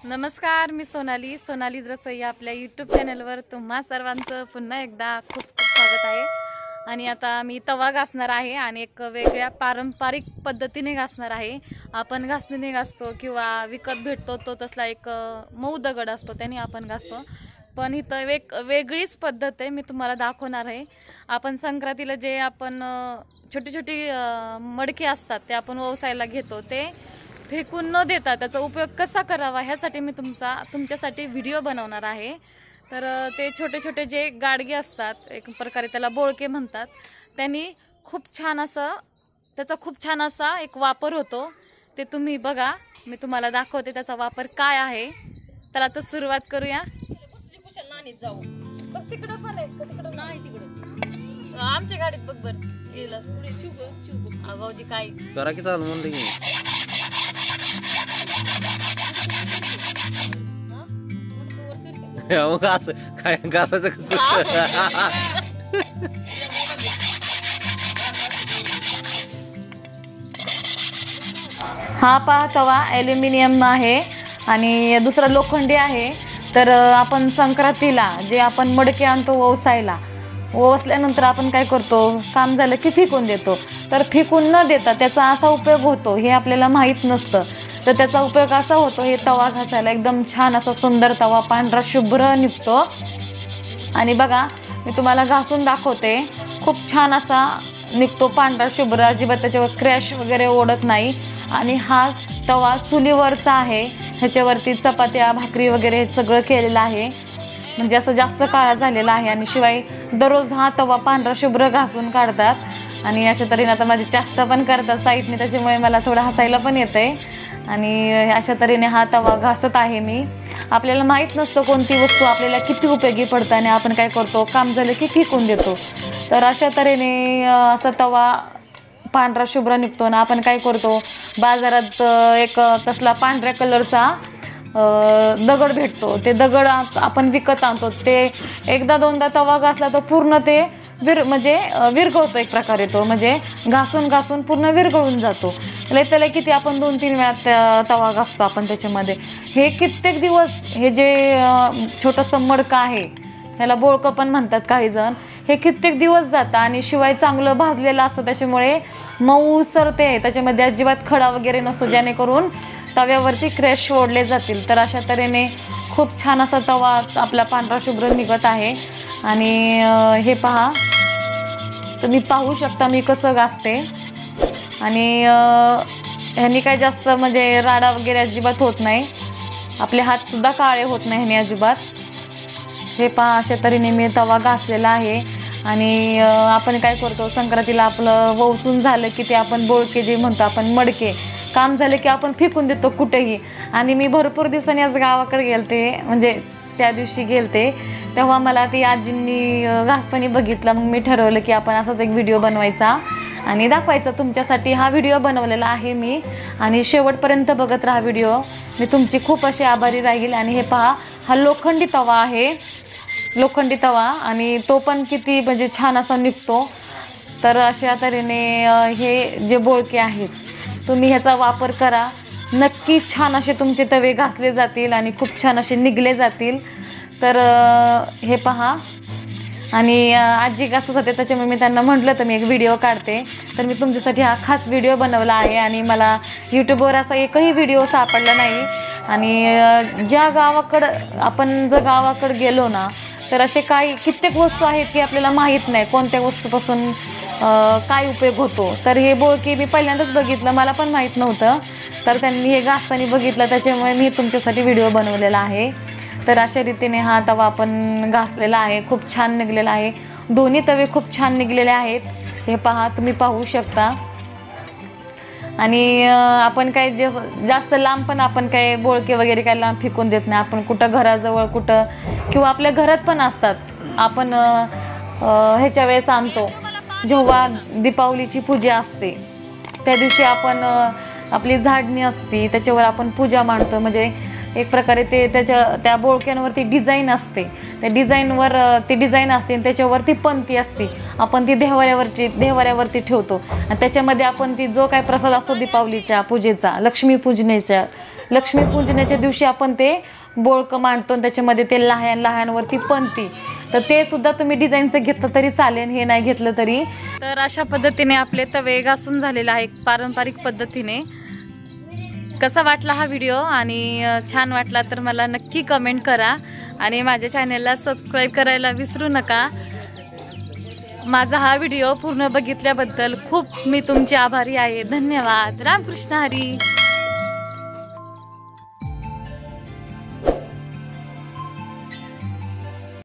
नमस्कार, मी सोनालीरसोई आपल्या यूट्यूब चॅनलवर तुम्हा सर्वांचं पुन्हा एकदा खूप खूप स्वागत आहे। आणि आता मी तवा घासणार आहे आणि एक वेगळ्या पारंपरिक पद्धतीने घासणार आहे। आपण घासणीने घासतो किंवा विकत भेटतो तो तसला एक मऊ दगड असतो त्याने आपण घासतो, पण इथं एक वेगळीच पद्धत आहे, मी तुम्हाला दाखवणार आहे। आपण संक्रांतीला जे आपण छोटी छोटी मडके असतात ते आपण व्यवसायाला घेतो, ते फेकून न देता त्याचा उपयोग कसा करावा ह्यासाठी मी तुमच्यासाठी व्हिडिओ बनवणार आहे। तर ते छोटे छोटे जे गाडगे असतात, एक प्रकारे त्याला बोळके म्हणतात, त्यांनी त्याचा खूप छान असा एक वापर होतो। ते तुम्ही बघा, मी तुम्हाला दाखवते त्याचा वापर काय आहे। चला तर सुरुवात करूया। बसली कुशल नानीत जाऊ बघ तिकडं पण आहे, तिकडं नाही तिकडं आमच्या गाडीत बघ बर गेला पुढे चिव भाऊजी काय करा की चालू म्हणलं की मग असं काय घासायचं कसं? हा पहा तवा ॲल्युमिनियम आहे आणि दुसरा लोखंडी आहे। तर आपण संक्रांतीला जे आपण मडके आणतो व्यवसायाला, ओवसल्यानंतर आपण काय करतो, काम झालं की फेकून देतो। तर फेकून न देता त्याचा असा उपयोग होतो हे आपल्याला माहीत नसतं। तर त्याचा उपयोग असा होतो, हे तवा घासायला एकदम छान असा सुंदर तवा पांढरा शुभ्र निघतो। आणि बघा मी तुम्हाला घासून दाखवते, खूप छान असा निघतो पांढरा शुभ्र, अजिबात त्याच्यावर क्रॅश वगैरे ओढत नाही। आणि हा तवा चुलीवरचा आहे, ह्याच्यावरती चपात्या भाकरी वगैरे सगळं केलेलं आहे, म्हणजे असं जास्त काळा झालेला आहे। आणि शिवाय दररोज हा तवा पांढरा शुभ्र घासून काढतात आणि अशा तऱ्हेने आता माझी चाष्टा पण करतात साईडने, त्याच्यामुळे मला थोडं हसायला पण येतंय। आणि अशा तऱ्हेने हा तवा घासत आहे मी। आपल्याला माहीत नसतं कोणती वस्तू आपल्याला किती उपयोगी पडतं आणि आपण काय करतो, काम झालं की फेकून देतो। तर अशा तऱ्हेने असा तवा पांढरा शुभ्र निघतो ना। आपण काय करतो, बाजारात एक तसला पांढऱ्या कलरचा दगड भेटतो, ते दगड आपण विकत आणतो। ते एकदा दोनदा तवा घासला तर पूर्ण ते विरघळतो एक प्रकारे, तो म्हणजे घासून घासून पूर्ण विरघळून जातो। त्याला किती आपण 2-3 वेळा तवा घासतो आपण त्याच्यामध्ये। हे कित्येक दिवस, हे जे छोटंसं मडकं आहे ह्याला बोळकं पण म्हणतात काही जण, हे कित्येक दिवस जातं आणि शिवाय चांगलं भाजलेलं असतं, त्याच्यामुळे मऊ सरते, त्याच्यामध्ये अजिबात खडा वगैरे नसतो, जेणेकरून तव्यावरती क्रॅश ओढले जातील। तर अशा तऱ्हेने खूप छान असा तवा आपला पांढरा शुभ्र निघत आहे। आणि हे पहा, तुम्ही पाहू शकता मी कसं घासते। आणि ह्यानी काय जास्त म्हणजे राडा वगैरे अजिबात होत नाही, आपले हात सुद्धा काळे होत नाही ह्यानी अजिबात। हे पहा, अशा तऱ्हेने मी तवा घासलेला आहे। आणि आपण काय करतो, संक्रांतीला आपलं वौसून झालं की ते आपण बोळके जे म्हणतो आपण मडके, काम झालं की आपण फेकून देतो कुठेही। आणि मी भरपूर दिवसांनी आज गावाकडे गेलते, म्हणजे त्या दिवशी गेलते, तेव्हा मला ती आजींनी घासताना बघितलं। मग मी ठरवलं की आपण असाच एक व्हिडिओ बनवायचा आणि दाखवायचा तुमच्यासाठी। हा व्हिडिओ बनवलेला आहे मी, आणि शेवटपर्यंत बघत राहा व्हिडिओ, मी तुमची खूप अशी आभारी राहील। आणि हे पहा, हा लोखंडी तवा आहे, लोखंडी तवा, आणि तो पण किती म्हणजे छान असा निघतो। तर अशा तऱ्हेने हे जे बोळके आहेत, तुम्ही ह्याचा वापर करा, नक्की छान असे तुमचे तवे घासले जातील आणि खूप छान असे निघले जातील। तर हे पहा, आणि आजी घासत होते त्याच्यामुळे मी त्यांना म्हटलं तर मी एक व्हिडिओ काढते, तर मी तुमच्यासाठी हा खास व्हिडिओ बनवला आहे। आणि मला यूट्यूबवर असा एकही व्हिडिओ सापडला नाही। आणि जर गावाकडं गेलो ना, तर असे कित्येक वस्तू आहेत की आपल्याला माहीत नाही कोणत्या वस्तूपासून काय उपयोग होतो। तर हे बोळके मी पहिल्यांदाच बघितलं, मला पण माहीत नव्हतं, तर त्यांनी हे घासताना बघितलं, त्याच्यामुळे मी तुमच्यासाठी व्हिडिओ बनवलेला आहे। तर अशा रीतीने हा तवा आपण घासलेला आहे, खूप छान निघलेला आहे। दोन्ही तवे खूप छान निघलेले आहेत, हे पहा, तुम्ही पाहू शकता। आणि आपण काय जास्त लांब पण आपण काय बोळके वगैरे काय लांब फेकून देत नाही। आपण कुठं घराजवळ कुठं किंवा आपल्या घरात पण असतात, आपण ह्याच्या वेळेस आणतो जेव्हा दीपावलीची पूजा असते, त्या दिवशी आपण आपली झाडणी असते त्याच्यावर आपण पूजा मांडतो। म्हणजे एक प्रकारे त्या बोळक्यांवरती डिझाईन असते, त्या डिझाईनवर ती डिझाईन असते आणि त्याच्यावरती पंती असते, आपण ती देवाऱ्यावरती ठेवतो। आणि त्याच्यामध्ये आपण ती जो काय प्रसाद असतो दीपावलीच्या पूजेचा, लक्ष्मी पूजनेच्या लक्ष्मीपूजनाच्या दिवशी आपण ते बोळकं मांडतो आणि त्याच्यामध्ये ते लहानवरती पणती, तर ते सुद्धा तुम्ही डिझाईनचं घेतलं तरी चालेल, हे नाही घेतलं तरी. तर अशा पद्धतीने आपले तवे घासून झालेला आहे पारंपरिक पद्धतीने. कसा वाटला हा व्हिडिओ, आणि छान वाटला तर मला नक्की कमेंट करा आणि माझ्या चॅनलला सबस्क्राईब करायला विसरू नका. माझा हा व्हिडिओ पूर्ण बघितल्याबद्दल खूप मी तुमची आभारी आहे. धन्यवाद. रामकृष्ण हरी.